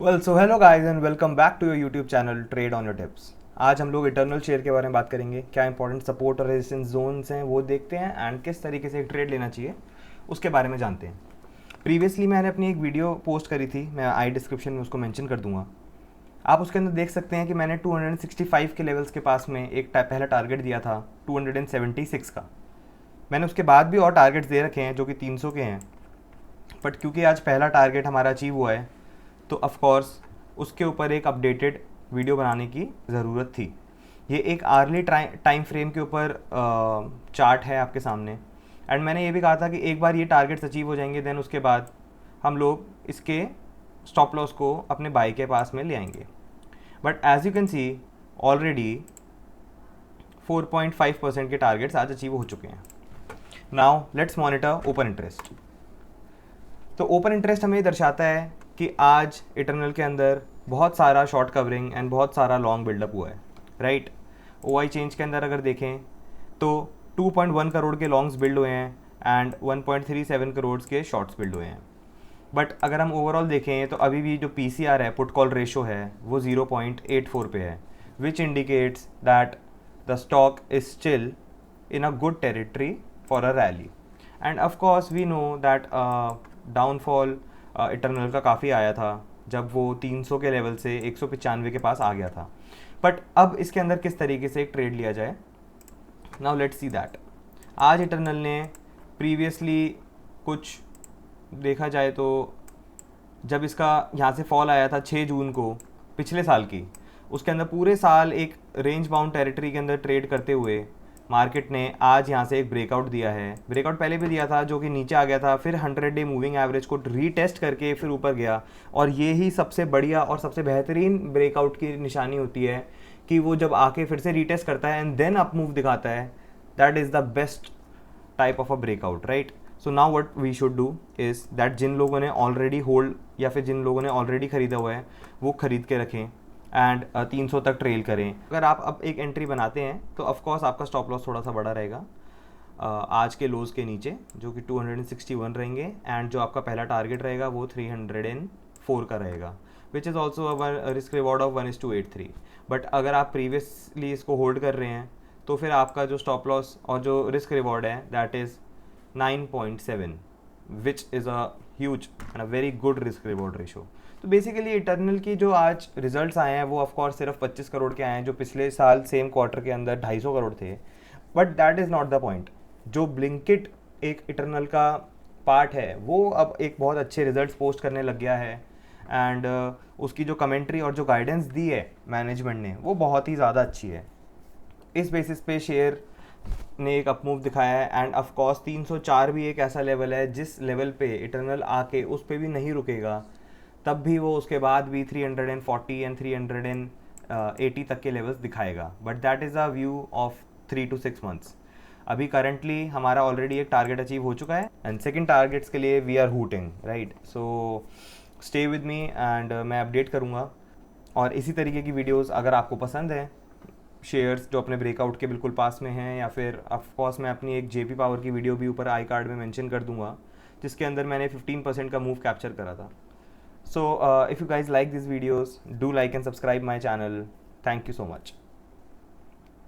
So hello guys and welcome back to your YouTube channel trade on your tips. आज हम लोग eternal share के बारे में बात करेंगे। क्या इंपॉर्टेंट सपोर्ट और रेजिस्टेंस जोन्स हैं वो देखते हैं एंड किस तरीके से एक ट्रेड लेना चाहिए उसके बारे में जानते हैं। प्रीवियसली मैंने अपनी एक वीडियो पोस्ट करी थी, मैं आई डिस्क्रिप्शन में उसको मेंशन कर दूंगा। आप उसके अंदर देख सकते हैं कि मैंने 265 के लेवल्स के पास में एक पहला टारगेट दिया था 276 का। मैंने उसके बाद भी और टारगेट्स दे रखे हैं जो कि 300 के हैं, बट क्योंकि आज पहला टारगेट हमारा अचीव हुआ है तो ऑफ कोर्स उसके ऊपर एक अपडेटेड वीडियो बनाने की ज़रूरत थी। ये एक आर्ली टाइम फ्रेम के ऊपर चार्ट है आपके सामने, एंड मैंने ये भी कहा था कि एक बार ये टारगेट्स अचीव हो जाएंगे देन उसके बाद हम लोग इसके स्टॉप लॉस को अपने बाई के पास में ले आएंगे। But as you can see already 4.5% के टारगेट्स आज अचीव हो चुके हैं। Now let's monitor open interest. तो ओपन इंटरेस्ट हमें दर्शाता है कि आज इटर्नल के अंदर बहुत सारा शॉर्ट कवरिंग एंड बहुत सारा लॉन्ग बिल्डअप हुआ है, राइट। ओआई चेंज के अंदर अगर देखें तो 2.1 करोड़ के लॉन्ग्स बिल्ड हुए हैं एंड 1.37 करोड़ के शॉर्ट्स बिल्ड हुए हैं। बट अगर हम ओवरऑल देखें तो अभी भी जो पीसीआर है, पुट कॉल रेशो है, वो 0.84 पे है, which indicates that the stock is still in a good territory for a rally. And of course we know that downfall Eternal का काफ़ी आया था जब वो 300 के लेवल से 195 के पास आ गया था। बट अब इसके अंदर किस तरीके से एक ट्रेड लिया जाए, नाउ लेट्स सी दैट। आज इटर्नल ने प्रीवियसली कुछ देखा जाए तो जब इसका यहाँ से फॉल आया था 6 जून को पिछले साल की, उसके अंदर पूरे साल एक रेंज बाउंड टेरिटरी के अंदर ट्रेड करते हुए मार्केट ने आज यहाँ से एक ब्रेकआउट दिया है। ब्रेकआउट पहले भी दिया था जो कि नीचे आ गया था, फिर 100 डे मूविंग एवरेज को रीटेस्ट करके फिर ऊपर गया, और ये ही सबसे बढ़िया और सबसे बेहतरीन ब्रेकआउट की निशानी होती है कि वो जब आके फिर से रीटेस्ट करता है एंड देन अप मूव दिखाता है। That is the best type of a breakout, right. So now what we should do is that जिन लोगों ने ऑलरेडी होल्ड या फिर जिन लोगों ने ऑलरेडी ख़रीदा हुआ है वो ख़रीद के रखें एंड 300 तक ट्रेल करें। अगर आप अब एक एंट्री बनाते हैं तो ऑफकोर्स आपका स्टॉप लॉस थोड़ा सा बड़ा रहेगा आज के लोज के नीचे जो कि 261 रहेंगे, एंड जो आपका पहला टारगेट रहेगा वो 304 का रहेगा, which is also risk reward of 1:83। But अगर आप प्रीवियसली इसको होल्ड कर रहे हैं तो फिर आपका जो स्टॉप लॉस और जो रिस्क रिवॉर्ड है that is 9.7, which is a huge and a very good risk reward ratio. तो बेसिकली इटर्नल की जो आज रिजल्ट्स आए हैं वो ऑफकोर्स सिर्फ 25 करोड़ के आए हैं, जो पिछले साल सेम क्वार्टर के अंदर 250 करोड़ थे। But that is not the point. जो ब्लिंकिट एक इटर्नल का पार्ट है वो अब एक बहुत अच्छे रिजल्ट्स पोस्ट करने लग गया है, एंड उसकी जो कमेंट्री और जो गाइडेंस दी है मैनेजमेंट ने वो बहुत ही ज़्यादा अच्छी है। इस बेसिस पे शेयर ने एक अपमूव दिखाया है, एंड ऑफकोर्स 304 भी एक ऐसा लेवल है जिस लेवल पे इटर्नल आके उस पर भी नहीं रुकेगा, तब भी वो उसके बाद भी 340 एंड 380 तक के लेवल्स दिखाएगा। But that is a view of 3 to 6 months. अभी करंटली हमारा ऑलरेडी एक टारगेट अचीव हो चुका है एंड सेकंड टारगेट्स के लिए we are hooting, right. So stay with me and मैं अपडेट करूँगा, और इसी तरीके की वीडियोस अगर आपको पसंद है, शेयर्स जो अपने ब्रेकआउट के बिल्कुल पास में हैं, या फिर ऑफकोर्स मैं अपनी एक जेपी पावर की वीडियो भी ऊपर आई कार्ड में मेंशन कर दूंगा जिसके अंदर मैंने 15% का मूव कैप्चर करा था। So if you guys like these videos, do like and subscribe my channel. Thank you so much.